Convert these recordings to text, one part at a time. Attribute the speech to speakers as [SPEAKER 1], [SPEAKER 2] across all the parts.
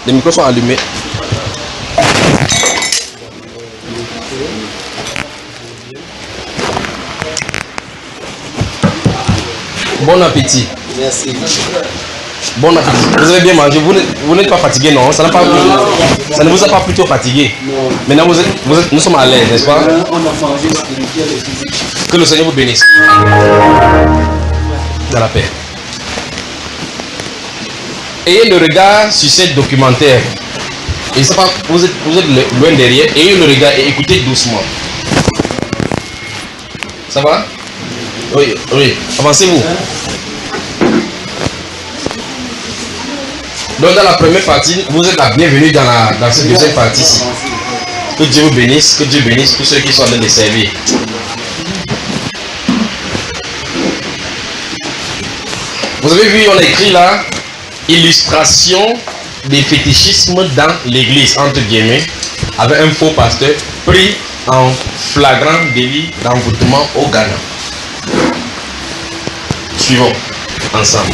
[SPEAKER 1] Les micros sont allumés. Bon appétit.
[SPEAKER 2] Merci.
[SPEAKER 1] Bon appétit. Vous avez bien mangé. Vous n'êtes pas fatigué, non? Ça ne vous a pas plutôt fatigué?
[SPEAKER 2] Non.
[SPEAKER 1] Maintenant, nous sommes à l'aise, n'est-ce pas?
[SPEAKER 2] On a mangé spirituel et physique.
[SPEAKER 1] Que le Seigneur vous bénisse. Dans la paix. Ayez le regard sur cette documentaire. Et ça, vous êtes loin derrière. Ayez le regard et écoutez doucement. Ça va? Oui, oui. Avancez-vous. Donc dans la première partie, vous êtes la bienvenue dans cette deuxième partie. Que Dieu vous bénisse, que Dieu bénisse tous ceux qui sont en train de servir. Vous avez vu, on a écrit là, illustration des fétichismes dans l'église, entre guillemets, avec un faux pasteur pris en flagrant délit d'envoûtement au Ghana. Suivons ensemble.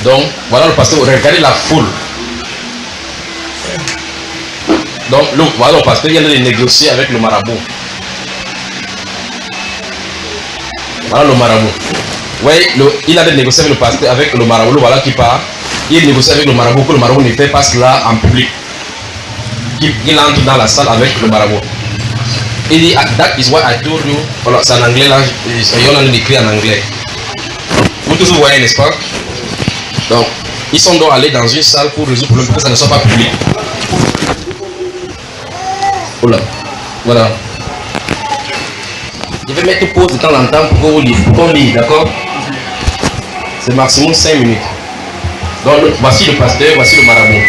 [SPEAKER 1] Donc, voilà le pasteur, regardez la foule. Donc, voilà le pasteur, il allait négocier avec le marabout. Voilà le marabout. Oui, il allait négocier avec le pasteur, avec le marabout, le voilà qui part. Il négocie avec le marabout, que le marabout ne fait pas cela en public. Il entre dans la salle avec le marabout. Il dit, that is what I told you. Voilà, c'est en anglais là, on a écrit en anglais. Vous tous vous voyez, n'est-ce pas? Donc, ils sont donc allés dans une salle pour résoudre le problème, pour que ça ne soit pas public. Voilà. Voilà. Je vais mettre pause de temps en temps pour qu'on lise, d'accord? C'est maximum 5 minutes. Donc, voici le pasteur, voici le marabout.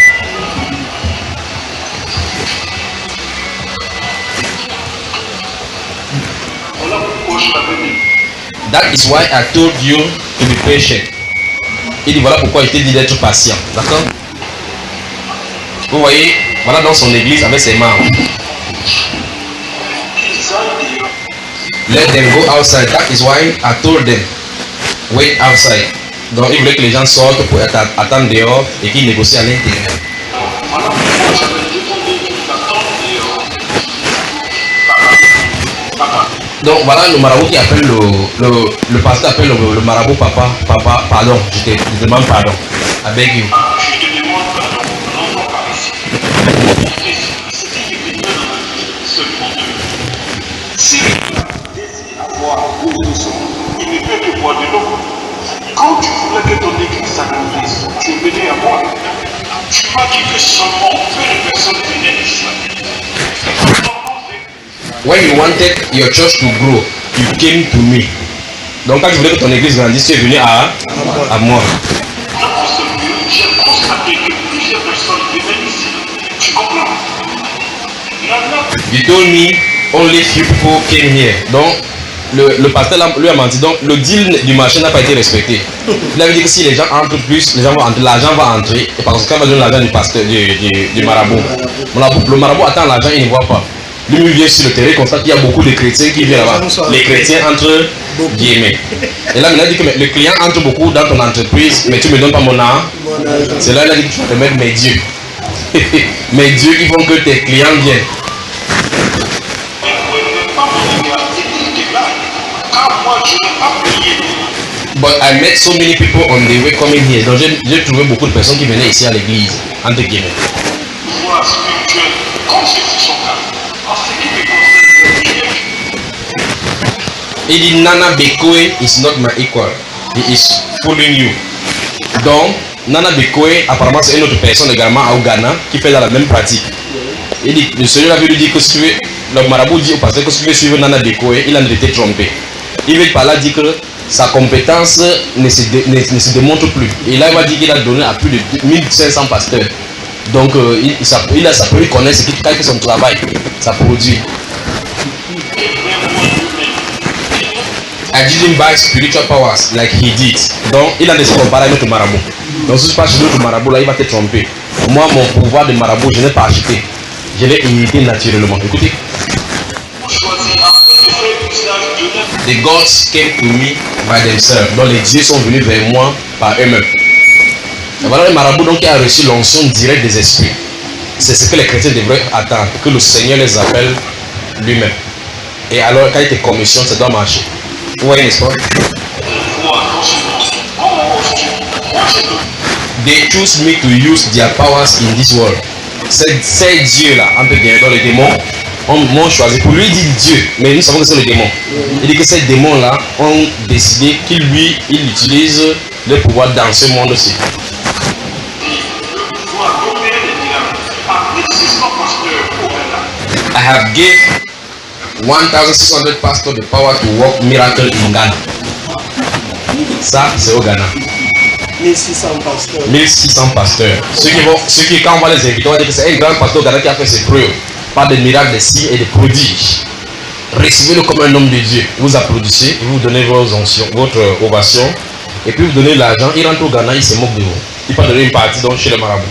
[SPEAKER 1] That is why I told you to be patient. Il dit voilà pourquoi il t'ai dit d'être patient. D'accord? Vous voyez, voilà dans son église avec ses membres. Let them go outside. That is why I told them. Wait outside. Donc il voulait que les gens sortent pour attendre dehors et qu'ils négocient à l'intérieur. Donc voilà le marabout qui appelle le pasteur appelle le marabout papa, pardon, je te demande pardon. I beg you.
[SPEAKER 3] Je te demande pardon, non pas par ici. C'était une opinion seulement de. Si tu désires avoir où nous sommes, il ne peut que boire de l'eau. Quand tu voulais que ton église s'accomplisse, tu es venu à moi. Tu m'as dit que seulement peu de personnes venaient ici.
[SPEAKER 1] When you wanted your church to grow, you came to me. Donc quand tu voulais que ton église grandisse, tu es venu à moi.
[SPEAKER 3] J'ai constaté que plusieurs personnes venaient ici. Tu comprends?
[SPEAKER 1] You told me only few people came here. Donc le pasteur lui a menti. Donc le deal du marché n'a pas été respecté. Il avait dit que si les gens entrent plus, les gens vont entrer, l'argent va entrer. Et parce qu'on va donner l'argent du pasteur, du marabout. Le marabout attend l'argent, il ne voit pas. Lui vient sur le terrain, il constate qu'il y a beaucoup de chrétiens qui viennent là-bas. Les chrétiens entre guillemets. Et là, il a dit que le client entre beaucoup dans ton entreprise, mais tu ne me donnes pas mon argent. C'est là qu'il a dit que tu vas te mettre mes dieux. Mes dieux qui font que tes clients viennent. But I met so many people on the way coming here. Donc j'ai trouvé beaucoup de personnes qui venaient ici à l'église, entre guillemets.
[SPEAKER 3] Voix spirituelle, comme ceci sont là. En ce qui me concerne,
[SPEAKER 1] il dit Nana Bekoe is not my equal. He is fooling you. Donc, Nana Bekoe, apparemment, c'est une autre personne également au Ghana qui fait dans la même pratique. Il dit, le Seigneur avait lui dit que si tu veux, le marabout dit au pasteur que si tu veux suivre Nana Bekoe, il a été trompé. Il veut par là dire que sa compétence ne se démontre plus. Et là, il va dire qu'il a donné à plus de 1500 pasteurs. Donc, ça peut lui connaître ce qui fait son travail, ça produit. I didn't buy spiritual powers like he did. Donc, il a décidé de comparer avec le marabout. Donc si tu pars chez l'autre marabout là, il va te tromper. Moi, mon pouvoir de marabout, je n'ai pas acheté. Je l'ai hérité naturellement. Écoutez. The gods came to me by themselves. Donc les dieux sont venus vers moi par eux-mêmes. Et voilà le marabout donc qui a reçu l'onction directe des esprits. C'est ce que les chrétiens devraient attendre, que le Seigneur les appelle lui-même. Et alors quand il te commissionne, ça doit marcher. Vous voyez, n'est-ce pas? They choose me to use their powers in this world. Ces dieux-là, un peu dans les démons, m'ont choisi. Pour lui, il dit Dieu, mais nous savons que c'est le démon. Il dit que ces démons-là ont décidé qu'ils utilisent le pouvoir dans ce monde-ci. I have gave 1,600 pastors the power to work miracle in Ghana. Ça, c'est au Ghana.
[SPEAKER 2] 1600 pasteurs.
[SPEAKER 1] 1600 pasteurs. Ceux qui, quand on va les inviter, on va dire que c'est un grand pasteur au Ghana qui a fait ses preuves par des miracles, des signes et des prodiges. Recevez-le comme un homme de Dieu. Vous applaudissez, vous donnez votre ovation, et puis vous donnez l'argent. Il rentre au Ghana, il se moque de vous. Il peut donner une partie donc chez les marabouts.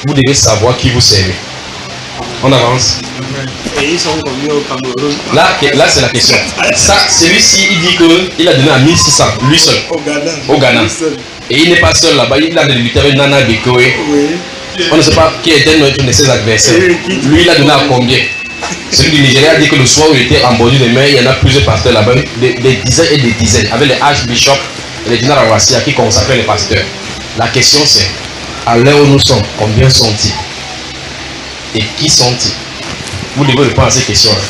[SPEAKER 1] Vous devez savoir qui vous servez. On avance.
[SPEAKER 2] Et ils sont combien au Cameroun?
[SPEAKER 1] Là c'est la question. Ça, celui-ci, il dit qu'il a donné à 1600, lui seul. Au Ghana. Et il n'est pas seul là-bas, il a débuté avec Nana Bekoé. Oui. On ne sait pas qui était notre de ses adversaires. Lui, il a donné à combien? Celui du Nigeria a dit que le soir où il était en bordure de mer, il y en a plusieurs pasteurs là-bas, des dizaines et des dizaines, avec les archbishops et les dinars Rawassia qui consacraient les pasteurs. La question c'est, à l'heure où nous sommes, combien sont-ils? Et qui sont-ils? Vous devez répondre à ces questions-là.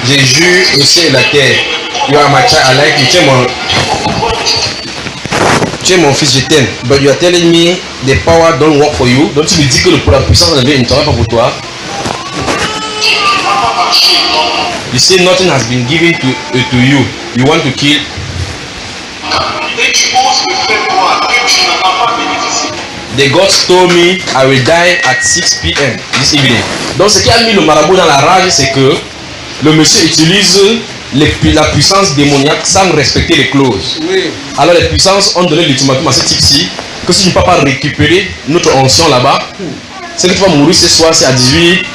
[SPEAKER 1] J'ai juré le ciel et la terre. You are my child, I like you. Tu es mon fils, je t'aime. But you are telling me the power don't work for you. Donc tu me dis que la puissance de Dieu ne travaille pas pour toi. You say nothing has been given to you. You want to kill. The gods told me I will die at 6 p.m. this evening. Donc ce qui a mis le marabout dans la rage, c'est que le monsieur utilise la puissance démoniaque sans respecter les clauses. Oui. Alors les puissances ont donné l'ultimatum à ce type-ci que si tu ne peux pas récupérer notre onction là-bas, c'est que tu vas mourir ce soir, c'est à 18.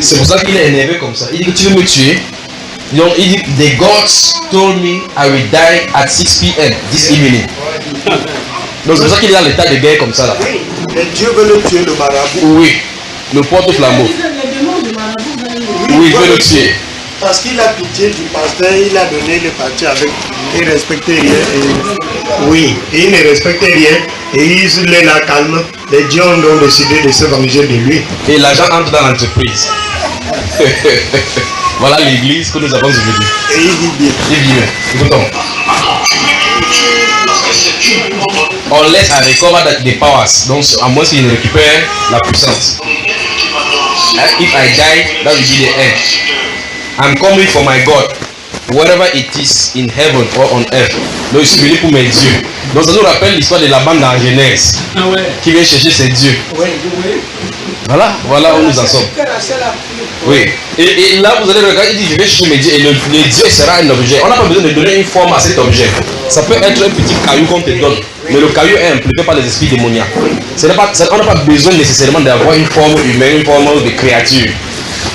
[SPEAKER 1] C'est pour ça qu'il est énervé comme ça. Il dit que tu veux me tuer. Donc il dit the gods told me I will die at 6 p.m. this evening. Donc c'est pour ça qu'il est dans l'état de guerre comme ça là.
[SPEAKER 2] Oui, mais Dieu veut le tuer, le marabout.
[SPEAKER 1] Oui, le porte-flambeau. Oui, il veut le tuer.
[SPEAKER 2] Parce qu'il a pitié du pasteur, il a donné le parti avec. Il ne respectait rien. Oui, il ne respectait rien. Et il est là calme. Les dieux ont donc décidé de se venger de lui.
[SPEAKER 1] Et l'argent entre dans l'entreprise. Voilà l'église que nous avons aujourd'hui.
[SPEAKER 2] Et il vit bien.
[SPEAKER 1] Il vit bien. Écoutons. Unless I recover the powers. Donc, à moins qu'il récupère la puissance. If I die, that will be the end. I'm coming for my God. Wherever it is in heaven or on earth. Donc, je suis venu pour mes dieux. Donc, ça nous rappelle l'histoire de la bande en Genèse. Qui vient chercher ses dieux. Voilà où nous en sommes. Oui. Et là, vous allez regarder, il dit, je vais chercher mes dieux. Et le dieu sera un objet. On n'a pas besoin de donner une forme à cet objet. Ça peut être un petit caillou qu'on te donne. Mais le caillou est impliqué par les esprits démoniaques. On n'a pas besoin nécessairement d'avoir une forme humaine, une forme de créature.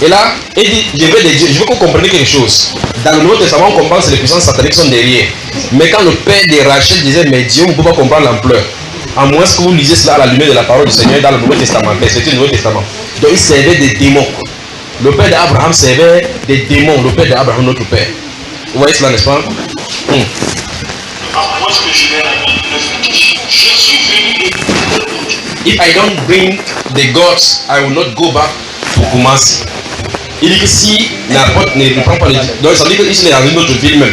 [SPEAKER 1] Et là, il dit, je veux qu'on comprenne quelque chose. Dans le Nouveau Testament, on comprend que les puissances sataniques sont derrière. Mais quand le père de Rachel disait, mais Dieu, on ne peut pas comprendre l'ampleur. À moins que vous lisez cela à la lumière de la parole du Seigneur dans le Nouveau Testament. C'était le Nouveau Testament. Donc il servait des démons. Le père d'Abraham servait des démons. Le père d'Abraham, notre père. Vous voyez cela, n'est-ce pas? If I don't bring the gods, I will not go back to Kumasi. Il dit que si n'importe ne prend pas les... Donc ça veut dire qu'il est dans une autre ville même.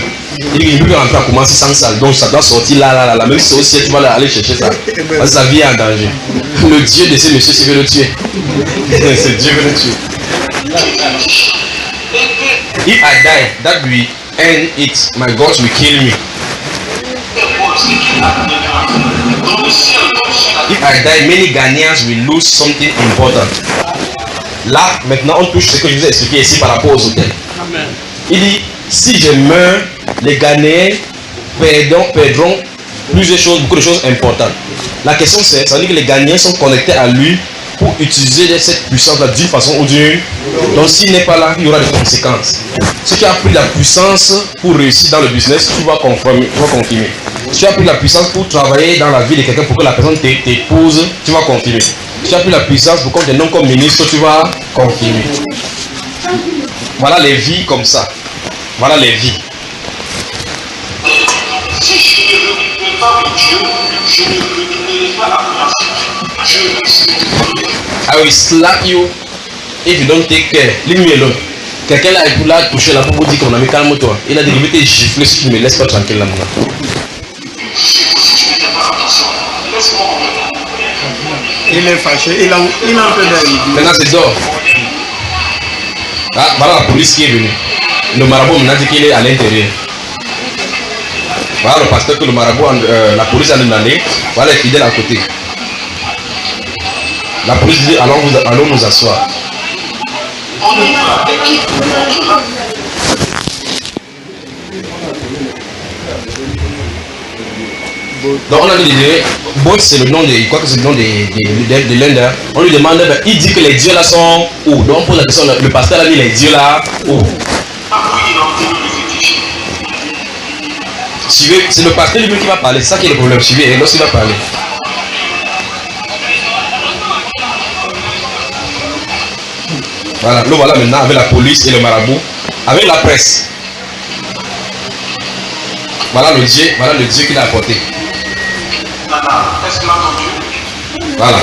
[SPEAKER 1] Il dit qu'il ne peut pas rentrer à Kumasi sans salle. Donc ça doit sortir là. Même si c'est aussi tu vas aller chercher ça. Parce que sa vie est en danger. Le Dieu de ces messieurs, veut le tuer. C'est Dieu veut le tuer. If I die, that will end it. My God will kill me. If I die, many Ghanaians will lose something important. Là, maintenant, on touche ce que je vous ai expliqué ici par rapport aux hôtels. Il dit, si je meurs, les Ghanéens perdront plusieurs choses, beaucoup de choses importantes. La question c'est, ça veut dire que les Ghanéens sont connectés à lui pour utiliser cette puissance-là d'une façon ou d'une autre. Donc s'il n'est pas là, il y aura des conséquences. Si tu as pris la puissance pour réussir dans le business, tu vas confirmer. Si tu as pris la puissance pour travailler dans la vie de quelqu'un pour que la personne t'épouse, tu vas confirmer. Si tu as pris la puissance pour qu'on te nomme comme ministre, tu vas confirmer. Voilà les vies comme ça. Voilà les vies.
[SPEAKER 3] Si je ne reconnais pas Dieu, je ne reconnais pas la principe. Je respecte.
[SPEAKER 1] I will slap you if you don't take care. Leave me alone. Quelqu'un là touché là pour vous dire qu'on a mis calme-toi. Il a dit que je vais te gifler si tu ne me laisses pas tranquille là maintenant.
[SPEAKER 3] Si tu ne fais pas attention, laisse-moi en paix.
[SPEAKER 2] Il est fâché, il a un peu d'avis.
[SPEAKER 1] Maintenant c'est d'or. Ah, voilà la police qui est venue. Le marabout maintenant dit qu'il est à l'intérieur. Voilà le pasteur que le marabout, la police a demandé. Voilà les fidèles à côté. La police dit allons nous asseoir. Donc on a dit Boss c'est le nom de, je crois que c'est le nom de l'un. On lui demande, il dit que les dieux là sont où? Donc on pose la question, le pasteur a dit les dieux là où? Suivez, c'est le pasteur lui-même qui va parler, c'est ça qui est le problème. Suivez, lorsqu'il va parler. Voilà, nous voilà maintenant avec la police et le marabout, avec la presse. Voilà le Dieu qu'il a apporté. Voilà.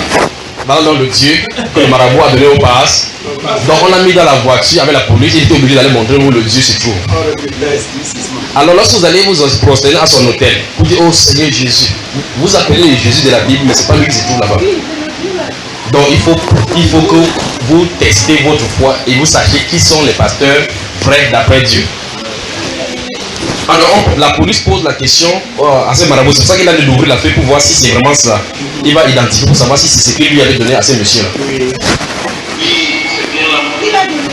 [SPEAKER 1] Voilà le Dieu que le marabout a donné au pass. Donc on l'a mis dans la voiture avec la police, il était obligé d'aller montrer où le Dieu se trouve. Alors lorsque vous allez vous prosterner à son hôtel, vous dites oh Seigneur Jésus, vous appelez le Jésus de la Bible, mais c'est pas lui qui se trouve là-bas. Donc il faut que vous testez votre foi et vous sachiez qui sont les pasteurs vrais d'après Dieu. Alors la police pose la question à ce marabout, c'est pour ça qu'il a dû ouvrir la feuille pour voir si c'est vraiment ça. Il va identifier pour savoir si c'est ce qu'il lui avait donné à ce monsieur-là.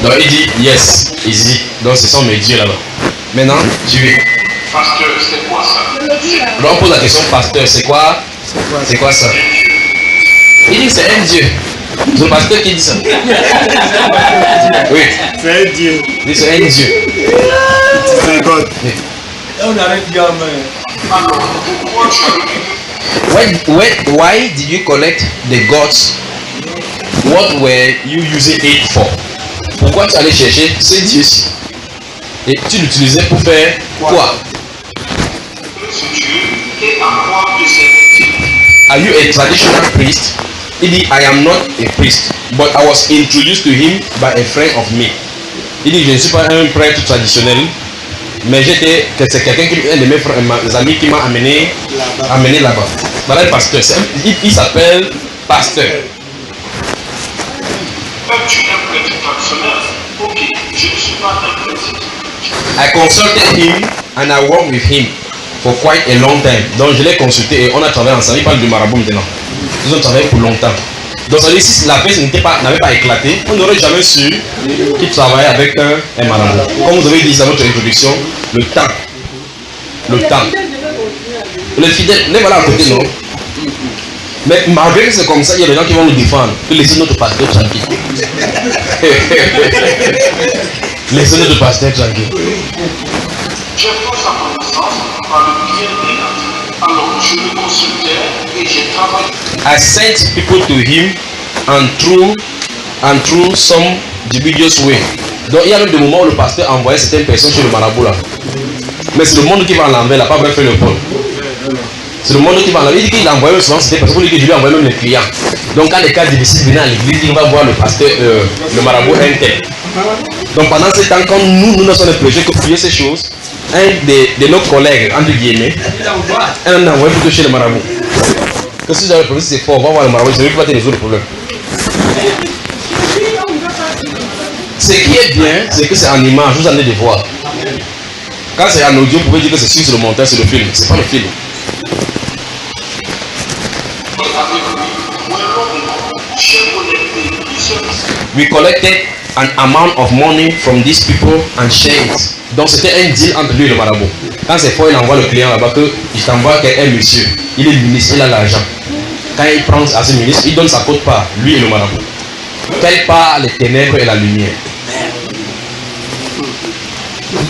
[SPEAKER 1] Donc il dit yes, il dit donc ce sont mes dieux là-bas. Maintenant tu es.
[SPEAKER 3] Pasteur, c'est quoi ça?
[SPEAKER 1] Alors on pose la question, pasteur, c'est quoi ça? Il dit c'est un dieu. C'est le pasteur qui dit ça. Oui.
[SPEAKER 2] C'est un Dieu.
[SPEAKER 1] Il dit c'est un dieu.
[SPEAKER 2] C'est God.
[SPEAKER 4] On arrête gamin.
[SPEAKER 3] Alors, pourquoi tu as
[SPEAKER 1] Why did you collect the gods? What were you using it for? Pourquoi tu allais chercher ce dieu-ci? Et tu l'utilisais pour faire quoi?
[SPEAKER 3] ce Dieu et à quoi de servir?
[SPEAKER 1] Are you a traditional priest? Il dit, I am not a priest, but I was introduced to him by a friend of me. Il dit, je ne suis pas un prêtre traditionnel, mais c'est quelqu'un qui un de mes amis qui m'a amené là-bas. Voilà le pasteur. Il s'appelle pasteur.
[SPEAKER 3] Tu es un prêtre traditionnel? Ok, je ne suis pas un prêtre.
[SPEAKER 1] I consulted him and I worked with him for quite a long time. Donc je l'ai consulté et on a travaillé ensemble. Il parle du marabout maintenant. Ils ont travaillé pour longtemps. Donc ça veut dire si la paix n'avait pas éclaté, on n'aurait jamais su qu'il travaillait avec un marabout. Comme vous avez dit dans votre introduction, le temps. Le temps. Les fidèles, les voilà à côté, non? Mais malgré que c'est comme ça, il y a des gens qui vont nous défendre. Que laissez notre pasteur tranquille. Laissez notre pasteur tranquille.
[SPEAKER 3] J'ai fait sa connaissance par le biais des notes. Alors je le consultais et j'ai travaillé.
[SPEAKER 1] I sent people to him and through some dubious way. Donc il y a même des moments où le pasteur envoyait certaines personnes chez le marabout là. Mais c'est le monde qui va en l'envers, il n'a pas vraiment fait le pôle. C'est le monde qui va en l'envers. Il dit qu'il envoyait souvent certaines personnes pour lui dire que je lui envoie même les clients. Donc quand les cas difficiles venaient à l'église, il va voir le pasteur, le marabout inter. Donc pendant ce temps, quand nous sommes les projets que prier ces choses, un de nos collègues, entre guillemets, un envoyé plutôt chez le marabout. Que si j'avais le problème, c'est fort, on va voir le marabout, c'est lui qui va te résoudre le problème. Ce qui est bien, c'est que c'est en image, vous en avez de voir. Quand c'est en audio, vous pouvez dire que c'est sur le montage, c'est le film, c'est pas le film. We collected an amount of money from these people and shared it. Donc c'était un deal entre lui et le marabout. Quand c'est fort, il envoie le client là-bas que je t'envoie un monsieur. Il est ministre, il a l'argent. Quand il prend à ce ministre, il donne sa quote part, lui et le marabout. Quelle part les ténèbres et la lumière?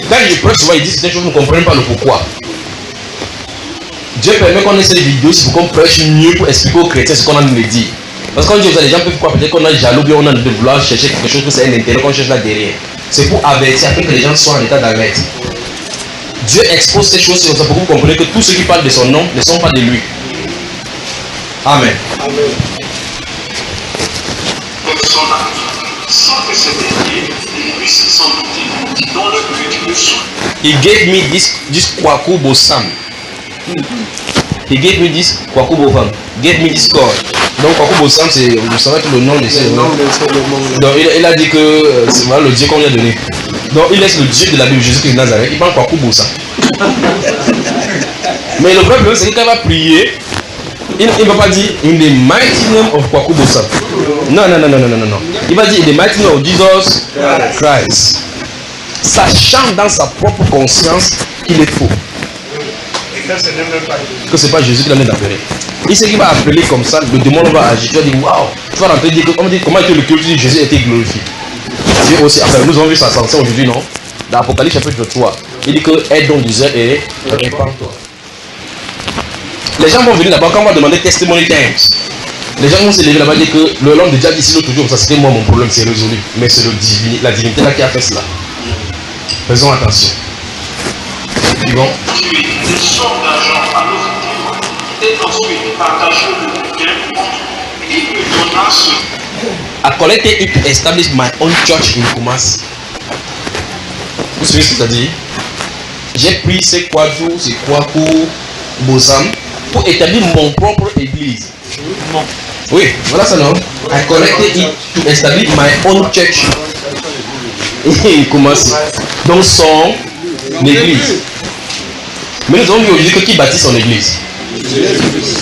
[SPEAKER 1] Quand je prêche souvent, il dit c'est des choses que vous ne comprenez pas le pourquoi. Dieu permet qu'on ait cette vidéo pour qu'on prêche mieux pour expliquer aux chrétiens ce qu'on a à nous dire. Parce que quand Dieu vous a les gens peuvent croire peut-être qu'on a jaloux, bien on a de vouloir chercher quelque chose que c'est un intérêt qu'on cherche là derrière. C'est pour avertir afin que les gens soient en état d'alerte. Dieu expose ces choses comme ça pour que vous compreniez que tous ceux qui parlent de son nom ne sont pas de lui. Amen.
[SPEAKER 3] Amen. Personnage, sans que ce dernier puisse s'en douter, dans le but de souffrir.
[SPEAKER 1] He gave me this kwaku bosam. He gave me this kwaku bosam. Gave me this cord. Donc kwaku bosam, c'est, vous savez que le nom de ces. Donc il a dit que c'est voilà le Dieu qu'on lui a donné. Donc il laisse le Dieu de la Bible, Jésus-Christ de Nazareth, il parle kwaku bosam. Mais le vrai problème, c'est que quand il va prier, il ne va pas dire in the mighty name of kwaku bosam. Non. Il va dire in the mighty name of Jesus Christ. Sachant dans sa propre conscience qu'il est faux. Que c'est pas Jésus qui l'a d'appeler. Il sait qu'il va appeler comme ça, le démon va agir. Tu vas dire waouh, tu vas rentrer dire comment était le culte de Jésus a été glorifié. Dieu aussi, enfin, nous avons vu sa sanction aujourd'hui, non? Dans l'Apocalypse chapitre 3, il dit que aide donc du zèle et répands-toi. Les gens vont venir là-bas quand on va demander testimony times. Les gens vont se lever là-bas et dire que l'homme de Dieu a dit si l'autre jour, ça c'était moi mon problème, c'est résolu. Mais c'est la divinité là qui a fait cela. Faisons attention. Bon.
[SPEAKER 3] Une somme d'argent à nos victimes et ensuite partager le gain et lui donna ce.
[SPEAKER 1] I collected it to establish my own church in Kumasi. Vous savez ce que ça dit? J'ai pris ces kwaku bosam pour établir mon propre église. Oui, voilà ça non? I collected it to establish my own church in Kumasi. Donc son église. Mais nous avons vu aujourd'hui que qui bâtit son église?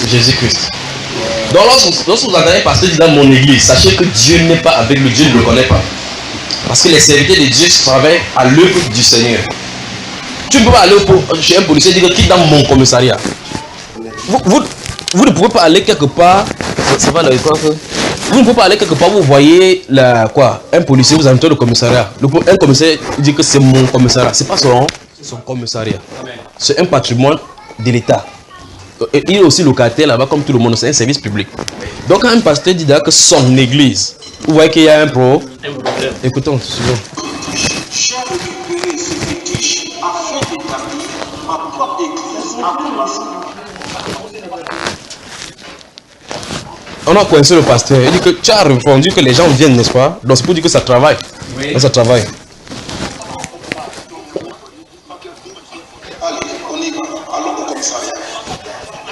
[SPEAKER 1] Jésus-Christ. Donc lorsque vous entendez pasteur dire dans mon église, sachez que Dieu n'est pas avec le Dieu ne le connaît pas. Parce que les serviteurs de Dieu travaillent à l'œuvre du Seigneur. Tu ne peux pas aller chez un policier et dire quitte dans mon commissariat. Vous ne pouvez pas aller quelque part. Ça va là, quoi, vous ne pouvez pas aller quelque part, vous voyez un policier, vous entrez le commissariat. Un commissaire dit que c'est mon commissariat. Ce n'est pas son commissariat. C'est un patrimoine de l'État. Il est aussi locataire là-bas comme tout le monde, c'est un service public. Donc quand un pasteur dit que son église, vous voyez qu'il y a un pro. Écoutons, suivons.
[SPEAKER 3] J'ai récupéré ces fétiches afin d'établir ma propre église à Kumasi.
[SPEAKER 1] On a coincé le pasteur. Il dit que tu as répondu que les gens viennent, n'est-ce pas? Donc c'est pour dire que ça travaille. Oui. Ça travaille.
[SPEAKER 3] Allez, on y va. Allons au commissariat.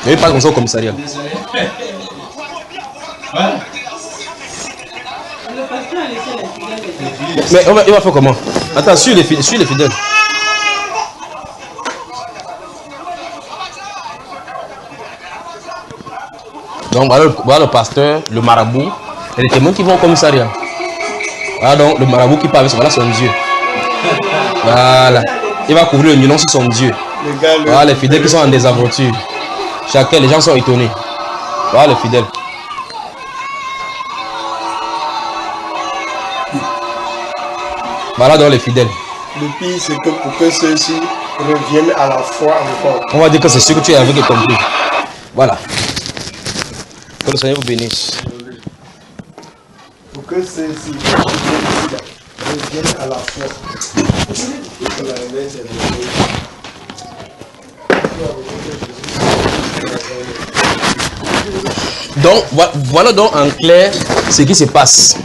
[SPEAKER 1] Il parle comme ça au commissariat. Mais il va faire comment? Attends, suis les fidèles. Donc voilà le pasteur, le marabout et les témoins qui vont au commissariat. Voilà donc le marabout qui parle, voilà son Dieu. Voilà. Il va couvrir le nom sur son Dieu. Voilà les fidèles qui sont en désaventure. Chacun, les gens sont étonnés. Voilà les fidèles. Voilà donc les fidèles.
[SPEAKER 2] Le pire, c'est que pour que ceux-ci reviennent à la foi encore.
[SPEAKER 1] On va dire que c'est ce que tu avais compris. Voilà. Que le Seigneur vous bénisse.
[SPEAKER 2] Pour que ceux-ci reviennent à la foi.
[SPEAKER 1] Donc, voilà donc en clair ce qui se passe.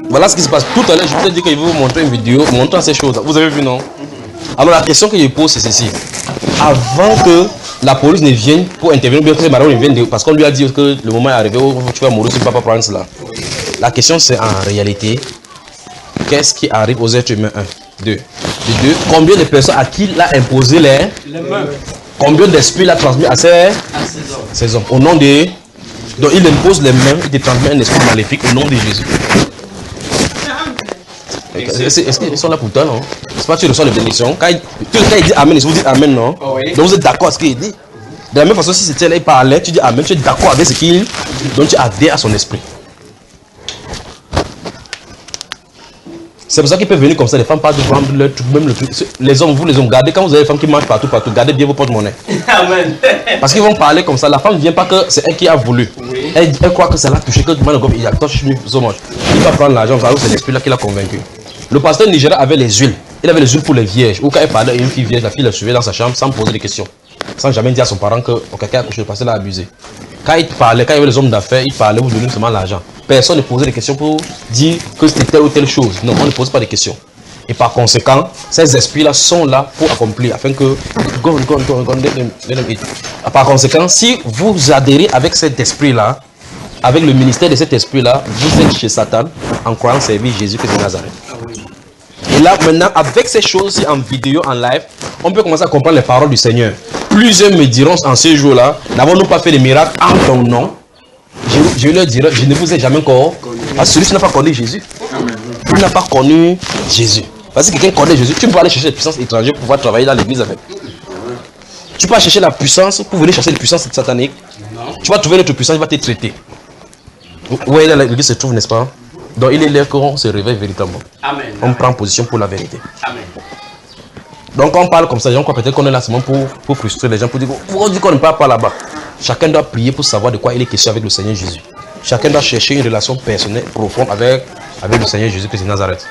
[SPEAKER 1] Voilà ce qui se passe. Tout à l'heure, je vous ai dit qu'il veut vous montrer une vidéo montrant ces choses. Vous avez vu, non? Alors, la question que je pose, c'est ceci. Avant que la police ne vienne pour intervenir, bien que les marins ne viennent, parce qu'on lui a dit que le moment est arrivé où tu vas mourir si tu ne vas pas prendre cela. La question, c'est en réalité, qu'est-ce qui arrive aux êtres humains? 1, 2. Combien de personnes à qui il a imposé les mains? Combien d'esprits il a transmis à ces hommes? Au nom de... Donc, il impose les mains, il te transmet un esprit maléfique au nom de Jésus. Est-ce qu'ils sont là pour toi, non? C'est pas que tu reçois les bénédictions. Quand il dit Amen, vous dites Amen, non? Donc vous êtes d'accord avec ce qu'il dit. De la même façon, si c'était là, il parlait, tu dis Amen, tu es d'accord avec ce qu'il... Donc tu adhères à son esprit. C'est pour ça qu'ils peuvent venir comme ça, les femmes partent de vendre leur truc, même le truc. Les hommes, gardez quand vous avez des femmes qui marchent partout, gardez bien vos porte-monnaie. Amen. Parce qu'ils vont parler comme ça, la femme ne vient pas que c'est elle qui a voulu. Oui. Elle croit que ça l'a touché, que il a touché so much. Il va prendre l'argent, c'est l'esprit là qui l'a convaincu. Le pasteur Nigeria avait les huiles. Il avait les huiles pour les vierges. Ou quand il parlait à une fille vierge, la fille la suivait dans sa chambre sans poser de questions. Sans jamais dire à son parent que quelqu'un a couché, le pasteur l'a abusé. Quand il parlait, quand il y avait les hommes d'affaires, il parlait, vous donnez seulement l'argent. Personne ne posait des questions pour dire que c'était telle ou telle chose. Non, on ne pose pas de questions. Et par conséquent, ces esprits-là sont là pour accomplir, afin que... Par conséquent, si vous adhérez avec cet esprit-là, avec le ministère de cet esprit-là, vous êtes chez Satan en croyant servir Jésus-Christ de Nazareth. Et là, maintenant, avec ces choses-ci en vidéo, en live, on peut commencer à comprendre les paroles du Seigneur. Plusieurs me diront en ces jours-là, n'avons-nous pas fait des miracles en ton nom? Je leur dirai, je ne vous ai jamais encore. Parce que celui qui n'a pas connu Jésus, il n'a pas connu Jésus. Parce que quelqu'un connaît Jésus, tu peux aller chercher les puissances étrangères pour pouvoir travailler dans l'église avec. Tu peux chercher la puissance pour venir chercher les puissances sataniques. Tu vas trouver notre puissance, il va te traiter. Où est l'église se trouve, n'est-ce pas? Donc il est là qu'on se réveille véritablement. Amen. On prend position pour la vérité. Amen. Donc on parle comme ça, les gens croient peut-être qu'on est là seulement pour frustrer les gens, pour dire pourquoi on dit qu'on ne parle pas là-bas. Chacun doit prier pour savoir de quoi il est question avec le Seigneur Jésus. Chacun doit chercher une relation personnelle profonde avec le Seigneur Jésus-Christ de Nazareth.